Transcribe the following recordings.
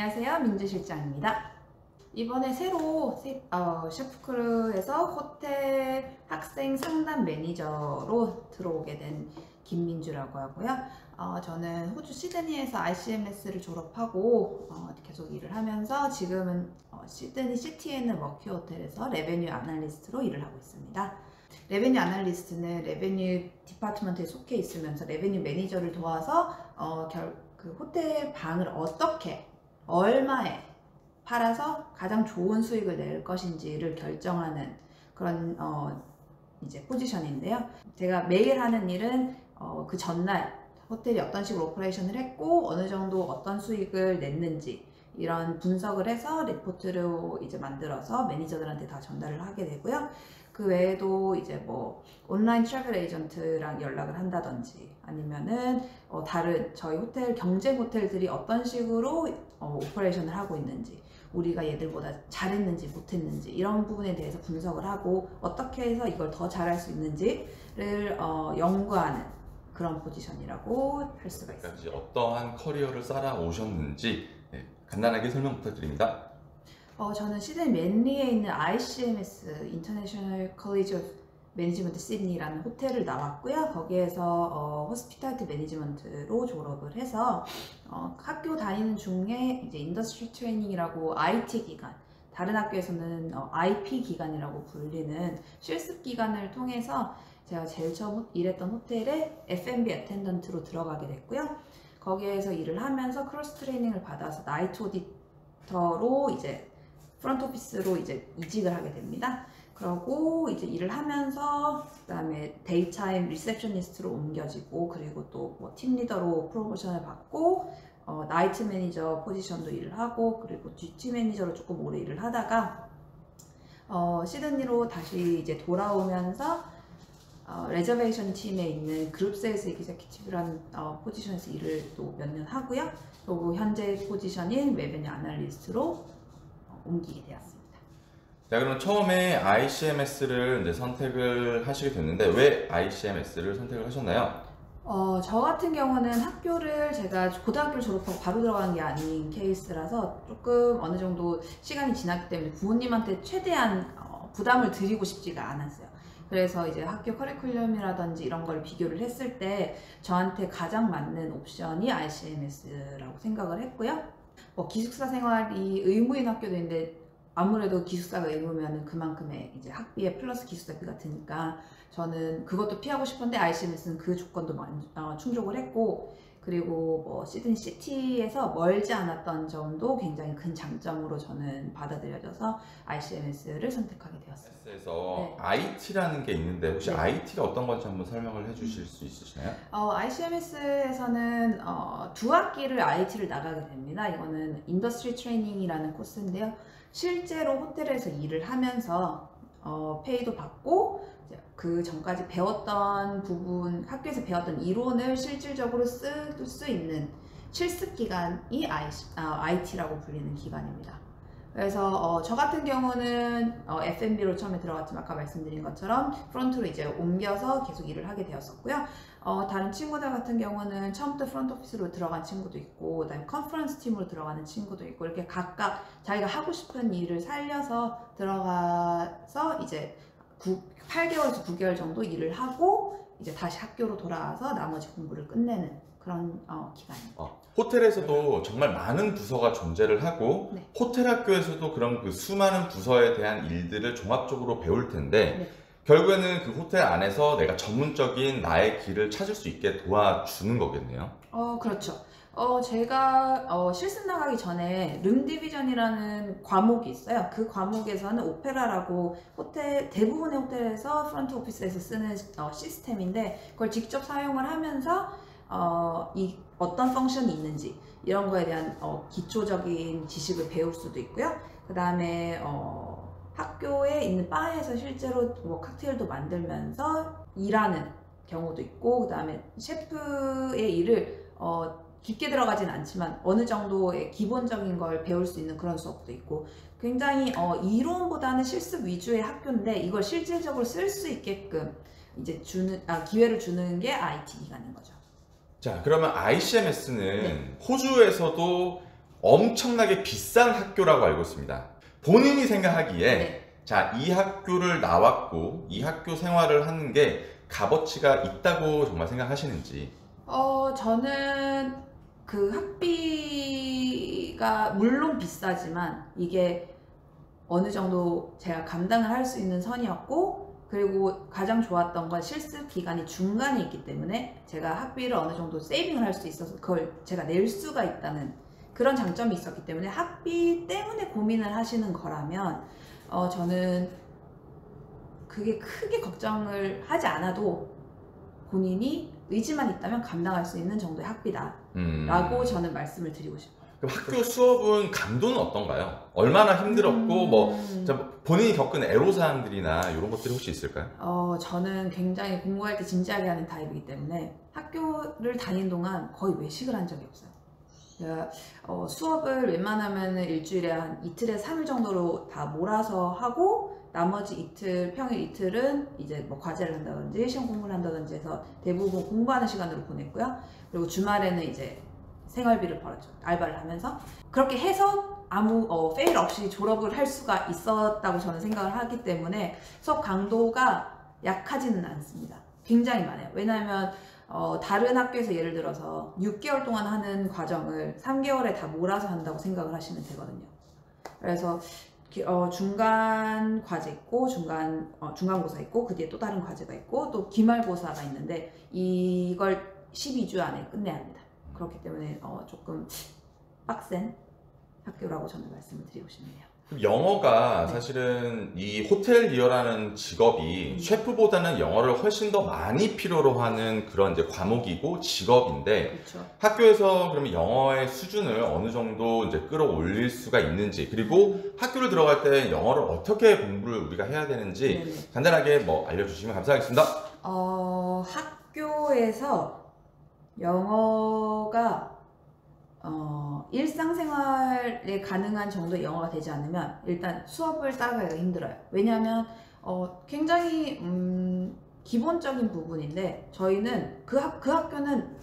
안녕하세요, 민주실장입니다. 이번에 새로 셰프크루에서 호텔 학생 상담 매니저로 들어오게 된 김민주라고 하고요. 저는 호주 시드니에서 ICMS를 졸업하고 계속 일을 하면서 지금은 시드니 시티에 있는 워키 호텔에서 레베뉴 아날리스트로 일을 하고 있습니다. 레베뉴 아날리스트는 레베뉴 디파트먼트에 속해 있으면서 레베뉴 매니저를 도와서 그 호텔 방을 어떻게 얼마에 팔아서 가장 좋은 수익을 낼 것인지를 결정하는 그런 이제 포지션인데요. 제가 매일 하는 일은 그 전날 호텔이 어떤 식으로 오퍼레이션을 했고 어느 정도 어떤 수익을 냈는지 이런 분석을 해서 리포트로 이제 만들어서 매니저들한테 다 전달을 하게 되고요. 그 외에도 이제 뭐 온라인 트래블 에이전트랑 연락을 한다든지 아니면은 다른 저희 호텔 경쟁 호텔들이 어떤 식으로 오퍼레이션을 하고 있는지 우리가 얘들보다 잘했는지 못했는지 이런 부분에 대해서 분석을 하고 어떻게 해서 이걸 더 잘할 수 있는지를 연구하는 그런 포지션이라고 할 수가 있습니다. 어떠한 커리어를 쌓아오셨는지 간단하게 설명 부탁드립니다. 저는 시드니 맨리에 있는 ICMS International College of Management Sydney라는 호텔을 나왔고요. 거기에서 호스피탈리티 매니지먼트로 졸업을 해서 학교 다니는 중에 이제 인더스트리 트레이닝이라고 IT 기간, 다른 학교에서는 IP 기간이라고 불리는 실습 기간을 통해서 제가 제일 처음 일했던 호텔에 F&B 어텐던트로 들어가게 됐고요. 거기에서 일을 하면서 크로스 트레이닝을 받아서 나이트 오디터로 이제 프런트 오피스로 이제 이직을 하게 됩니다. 그러고 이제 일을 하면서 그다음에 데이타임 리셉셔니스트로 옮겨지고 그리고 또 뭐 팀리더로 프로모션을 받고 나이트 매니저 포지션도 일을 하고 그리고 듀티 매니저로 조금 오래 일을 하다가 시드니로 다시 이제 돌아오면서 레저베이션 팀에 있는 그룹 세일즈 에기제큐티브라는 포지션에서 일을 또 몇 년 하고요. 그리고 현재 포지션인 레베뉴 아날리스트로 옮기게 되었습니다. 자, 그럼 처음에 ICMS를 이제 선택을 하시게 됐는데 왜 ICMS를 선택을 하셨나요? 저 같은 경우는 학교를 제가 고등학교를 졸업하고 바로 들어간 게 아닌 케이스라서 조금 어느 정도 시간이 지났기 때문에 부모님한테 최대한 부담을 드리고 싶지가 않았어요. 그래서 이제 학교 커리큘럼이라든지 이런 걸 비교를 했을 때 저한테 가장 맞는 옵션이 ICMS라고 생각을 했고요. 기숙사 생활이 의무인 학교도 있는데 아무래도 기숙사가 의무면 그만큼의 이제 학비에 플러스 기숙사비가 드니까 저는 그것도 피하고 싶은데 ICMS는 그 조건도 충족을 했고 그리고 뭐 시드니 시티에서 멀지 않았던 점도 굉장히 큰 장점으로 저는 받아들여져서 ICMS를 선택하게 되었습니다. ICMS에서 네. IT라는 게 있는데 혹시 네. IT가 어떤 건지 한번 설명을 해주실 수 있으시나요? ICMS에서는 두 학기를 IT를 나가게 됩니다. 이거는 인더스트리 트레이닝이라는 코스인데요. 실제로 호텔에서 일을 하면서 페이도 받고 그 전까지 배웠던 부분, 학교에서 배웠던 이론을 실질적으로 쓸 수 있는 실습 기간이 IT라고 불리는 기간입니다. 그래서 저 같은 경우는 F&B로 처음에 들어갔지만 아까 말씀드린 것처럼 프론트로 이제 옮겨서 계속 일을 하게 되었었고요. 다른 친구들 같은 경우는 처음부터 프론트 오피스로 들어간 친구도 있고 그다음에 컨퍼런스 팀으로 들어가는 친구도 있고 이렇게 각각 자기가 하고 싶은 일을 살려서 들어가서 이제 8개월에서 9개월 정도 일을 하고 이제 다시 학교로 돌아와서 나머지 공부를 끝내는 그런 기간입니다. 호텔에서도 정말 많은 부서가 존재를 하고 네. 호텔 학교에서도 그런 그 수많은 부서에 대한 일들을 종합적으로 배울 텐데 네. 결국에는 그 호텔 안에서 내가 전문적인 나의 길을 찾을 수 있게 도와주는 거겠네요. 그렇죠. 제가 실습 나가기 전에 룸 디비전이라는 과목이 있어요. 그 과목에서는 오페라라고 대부분의 호텔에서 프런트 오피스에서 쓰는 시스템인데 그걸 직접 사용을 하면서 어떤 펑션이 있는지 이런 거에 대한 기초적인 지식을 배울 수도 있고요. 그 다음에 학교에 있는 바에서 실제로 뭐 칵테일도 만들면서 일하는 경우도 있고 그 다음에 셰프의 일을 깊게 들어가진 않지만 어느 정도의 기본적인 걸 배울 수 있는 그런 수업도 있고 굉장히 이론보다는 실습 위주의 학교인데 이걸 실질적으로 쓸 수 있게끔 이제 기회를 주는 게 IT 기간인 거죠. 자, 그러면 ICMS는 호주에서도 엄청나게 비싼 학교라고 알고 있습니다. 본인이 생각하기에 네. 자, 이 학교를 나왔고 이 학교 생활을 하는 게 값어치가 있다고 정말 생각하시는지. 저는 그 학비가 물론 비싸지만 이게 어느 정도 제가 감당을 할 수 있는 선이었고, 그리고 가장 좋았던 건 실습 기간이 중간에 있기 때문에 제가 학비를 어느 정도 세이빙을 할 수 있어서 그걸 제가 낼 수가 있다는 그런 장점이 있었기 때문에, 학비 때문에 고민을 하시는 거라면 저는 그게 크게 걱정을 하지 않아도 본인이 의지만 있다면 감당할 수 있는 정도의 학비다 라고 저는 말씀을 드리고 싶어요. 그럼 학교 수업은 강도는 어떤가요? 얼마나 힘들었고 본인이 겪은 애로사항들이나 이런 것들이 혹시 있을까요? 저는 굉장히 공부할 때 진지하게 하는 타입이기 때문에 학교를 다닌 동안 거의 외식을 한 적이 없어요. 제가 수업을 웬만하면 일주일에 한 이틀에 3일 정도로 다 몰아서 하고, 나머지 이틀, 평일 이틀은 이제 뭐 과제를 한다든지 시험 공부를 한다든지 해서 대부분 공부하는 시간으로 보냈고요. 그리고 주말에는 이제 생활비를 벌었죠. 알바를 하면서. 그렇게 해서 아무 페일 없이 졸업을 할 수가 있었다고 저는 생각을 하기 때문에 수업 강도가 약하지는 않습니다. 굉장히 많아요. 왜냐하면 다른 학교에서 예를 들어서 6개월 동안 하는 과정을 3개월에 다 몰아서 한다고 생각을 하시면 되거든요. 그래서 중간 과제 있고 중간고사 있고, 그 뒤에 또 다른 과제가 있고, 또 기말고사가 있는데 이걸 12주 안에 끝내야 합니다. 그렇기 때문에 조금 빡센 학교라고 저는 말씀을 드리고 싶네요. 영어가 네. 사실은 이 호텔리어라는 직업이 셰프보다는 영어를 훨씬 더 많이 필요로 하는 그런 이제 과목이고 직업인데, 그렇죠. 학교에서 그러면 영어의 수준을 어느 정도 이제 끌어올릴 수가 있는지, 그리고 학교를 들어갈 때 영어를 어떻게 공부를 우리가 해야 되는지 네네. 간단하게 알려주시면 감사하겠습니다. 학교에서 영어가 일상생활에 가능한 정도의 영어가 되지 않으면 일단 수업을 따라가기가 힘들어요. 왜냐하면 굉장히 기본적인 부분인데, 저희는 그 학교는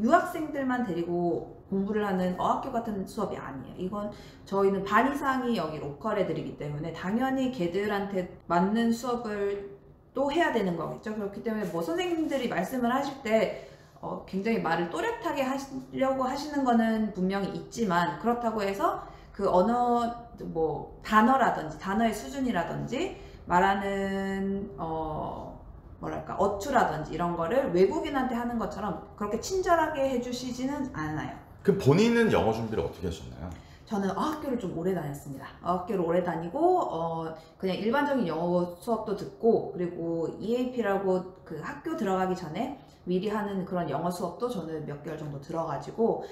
유학생들만 데리고 공부를 하는 어학교 같은 수업이 아니에요. 이건 저희는 반 이상이 여기 로컬 애들이기 때문에 당연히 걔들한테 맞는 수업을 또 해야 되는 거겠죠. 그렇기 때문에 뭐 선생님들이 말씀을 하실 때 굉장히 말을 또렷하게 하시려고 하시는 거는 분명히 있지만, 그렇다고 해서 그 언어 뭐 단어라든지 단어의 수준이라든지 말하는 뭐랄까 어투라든지 이런 거를 외국인한테 하는 것처럼 그렇게 친절하게 해주시지는 않아요. 그럼 본인은 영어 준비를 어떻게 하셨나요? 저는 어학교를 좀 오래 다녔습니다. 어학교를 오래 다니고 그냥 일반적인 영어 수업도 듣고, 그리고 EAP라고 그 학교 들어가기 전에 미리 하는 그런 영어 수업도 저는 몇 개월 정도 들어가지고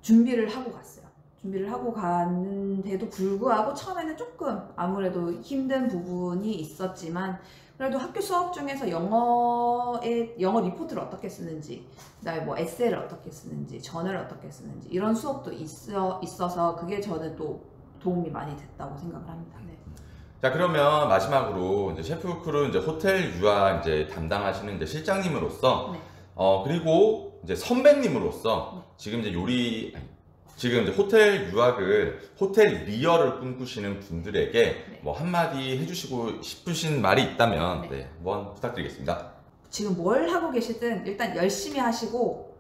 준비를 하고 갔어요. 준비를 하고 갔는데도 불구하고 처음에는 조금 아무래도 힘든 부분이 있었지만, 그래도 학교 수업 중에서 영어 리포트를 어떻게 쓰는지, 그다음에 뭐 에세이를 어떻게 쓰는지, 저널을 어떻게 쓰는지 이런 수업도 있어서 그게 저는 또 도움이 많이 됐다고 생각을 합니다. 네. 자, 그러면 마지막으로 이제 셰프크루 이제 호텔 유아 이제 담당하시는 이제 실장님으로서 네. 그리고 이제 선배님으로서 지금 이제 지금 이제 호텔 호텔 리어를 꿈꾸시는 분들에게 뭐 한마디 해주시고 싶으신 말이 있다면 한번 부탁드리겠습니다. 지금 뭘 하고 계시든 일단 열심히 하시고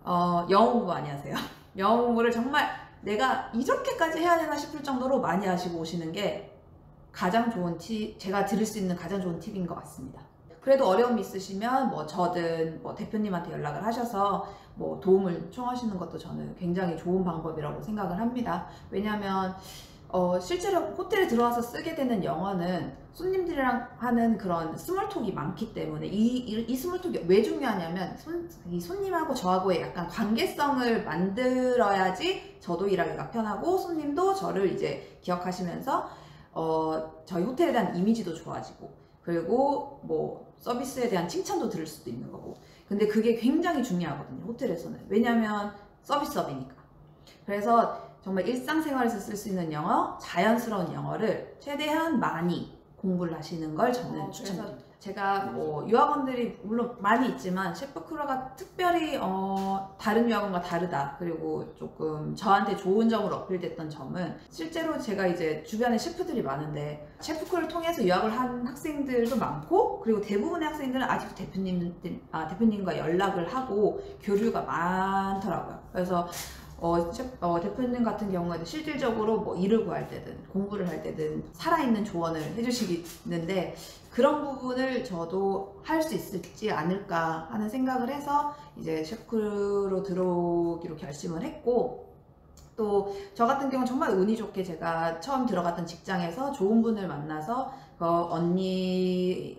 영어 공부 많이 하세요. 영어 공부를 정말 내가 이렇게까지 해야 되나 싶을 정도로 많이 하시고 오시는 게 가장 좋은 제가 드릴 수 있는 가장 좋은 팁인 것 같습니다. 그래도 어려움이 있으시면 뭐 저든 뭐 대표님한테 연락을 하셔서 뭐 도움을 청하시는 것도 저는 굉장히 좋은 방법이라고 생각을 합니다. 왜냐하면 실제로 호텔에 들어와서 쓰게 되는 영어는 손님들이랑 하는 그런 스몰톡이 많기 때문에 이 스몰톡이 왜 중요하냐면 이 손님하고 저하고의 약간 관계성을 만들어야지 저도 일하기가 편하고 손님도 저를 이제 기억하시면서 저희 호텔에 대한 이미지도 좋아지고, 그리고 뭐 서비스에 대한 칭찬도 들을 수도 있는 거고. 근데 그게 굉장히 중요하거든요, 호텔에서는. 왜냐면 서비스업이니까. 그래서 정말 일상생활에서 쓸 수 있는 영어, 자연스러운 영어를 최대한 많이 공부를 하시는 걸 저는 추천드립니다. 제가 뭐 유학원들이 물론 많이 있지만 셰프크루가 특별히 다른 유학원과 다르다, 그리고 조금 저한테 좋은 점으로 어필됐던 점은, 실제로 제가 이제 주변에 셰프들이 많은데 셰프크루를 통해서 유학을 한 학생들도 많고, 그리고 대부분의 학생들은 아직도 대표님과 연락을 하고 교류가 많더라고요. 그래서 대표님 같은 경우에도 실질적으로 뭐 일을 구할 때든 공부를 할 때든 살아있는 조언을 해주시는데, 그런 부분을 저도 할 수 있을지 않을까 하는 생각을 해서 이제 셰프크루로 들어오기로 결심을 했고, 또 저 같은 경우는 정말 운이 좋게 제가 처음 들어갔던 직장에서 좋은 분을 만나서 언니한테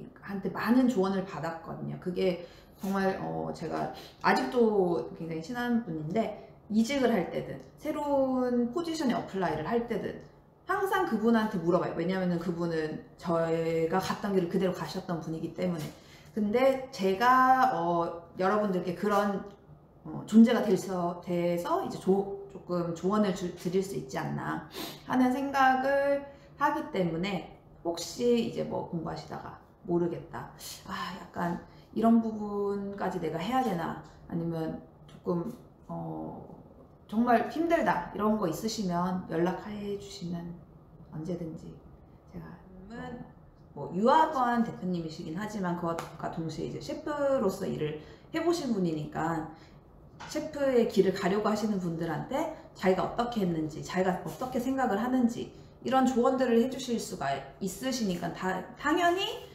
많은 조언을 받았거든요. 그게 정말 제가 아직도 굉장히 친한 분인데, 이직을 할 때든 새로운 포지션에 어플라이를 할 때든 항상 그분한테 물어봐요. 왜냐면은 그분은 저희가 갔던 길을 그대로 가셨던 분이기 때문에. 근데 제가 여러분들께 그런 존재가 돼서 이제 조금 조언을 드릴 수 있지 않나 하는 생각을 하기 때문에, 혹시 이제 뭐 공부하시다가 모르겠다, 약간 이런 부분까지 내가 해야 되나, 아니면 조금 정말 힘들다 이런 거 있으시면 연락해 주시면 언제든지 제가 뭐 유학원 대표님이시긴 하지만 그것과 동시에 이제 셰프로서 일을 해보신 분이니까, 셰프의 길을 가려고 하시는 분들한테 자기가 어떻게 했는지, 자기가 어떻게 생각을 하는지 이런 조언들을 해주실 수가 있으시니까 당연히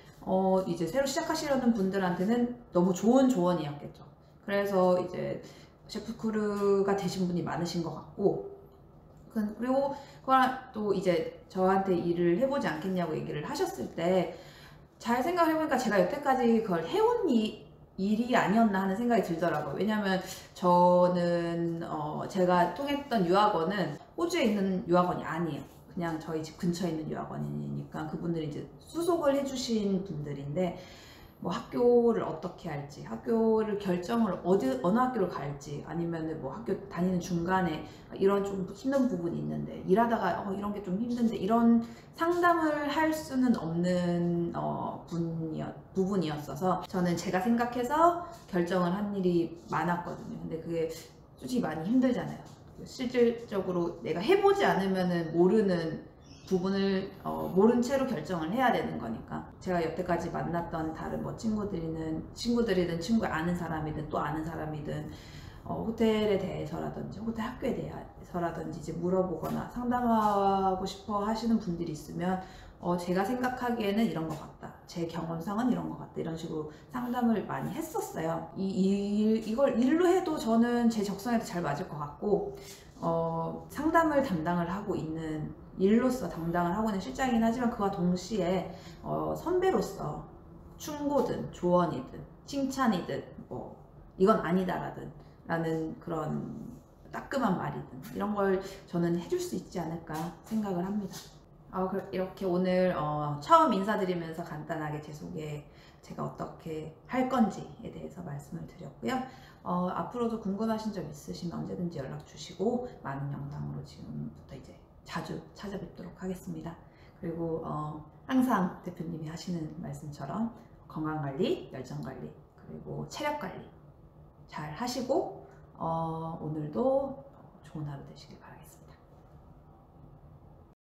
이제 새로 시작하시려는 분들한테는 너무 좋은 조언이었겠죠. 그래서 이제 셰프크루가 되신 분이 많으신 것 같고, 그리고 또 이제 저한테 일을 해보지 않겠냐고 얘기를 하셨을 때 잘 생각을 해보니까 제가 여태까지 그걸 해온 일이 아니었나 하는 생각이 들더라고요. 왜냐면 저는 제가 통했던 유학원은 호주에 있는 유학원이 아니에요. 그냥 저희 집 근처에 있는 유학원이니까 그분들이 이제 수속을 해주신 분들인데, 뭐 학교를 어떻게 할지, 학교를 결정을 어느 학교를 갈지, 아니면은 뭐 학교 다니는 중간에 이런 좀 힘든 부분이 있는데, 일하다가 이런 게 좀 힘든데, 이런 상담을 할 수는 없는 부분이었어서 저는 제가 생각해서 결정을 한 일이 많았거든요. 근데 그게 솔직히 많이 힘들잖아요. 실질적으로 내가 해보지 않으면은 모르는 부분을 모른 채로 결정을 해야 되는 거니까. 제가 여태까지 만났던 다른 뭐 친구들이든 친구의 아는 사람이든 또 아는 사람이든 호텔에 대해서라든지 호텔 학교에 대해서라든지 이제 물어보거나 상담하고 싶어 하시는 분들이 있으면 제가 생각하기에는 이런 것 같다, 제 경험상은 이런 것 같다, 이런 식으로 상담을 많이 했었어요. 이걸 일로 해도 저는 제 적성에도 잘 맞을 것 같고, 상담을 담당을 하고 있는, 일로서 담당을 하고 있는 실장이긴 하지만, 그와 동시에 선배로서 충고든 조언이든 칭찬이든 뭐 이건 아니다라든 라는 그런 따끔한 말이든 이런 걸 저는 해줄 수 있지 않을까 생각을 합니다. 이렇게 오늘 처음 인사드리면서 간단하게 제 소개, 제가 어떻게 할 건지에 대해서 말씀을 드렸고요. 앞으로도 궁금하신 점 있으시면 언제든지 연락 주시고, 많은 영상으로 지금부터 이제 자주 찾아뵙도록 하겠습니다. 그리고 항상 대표님이 하시는 말씀처럼 건강관리, 열정관리, 그리고 체력관리 잘 하시고 오늘도 좋은 하루 되시길 바랍니다.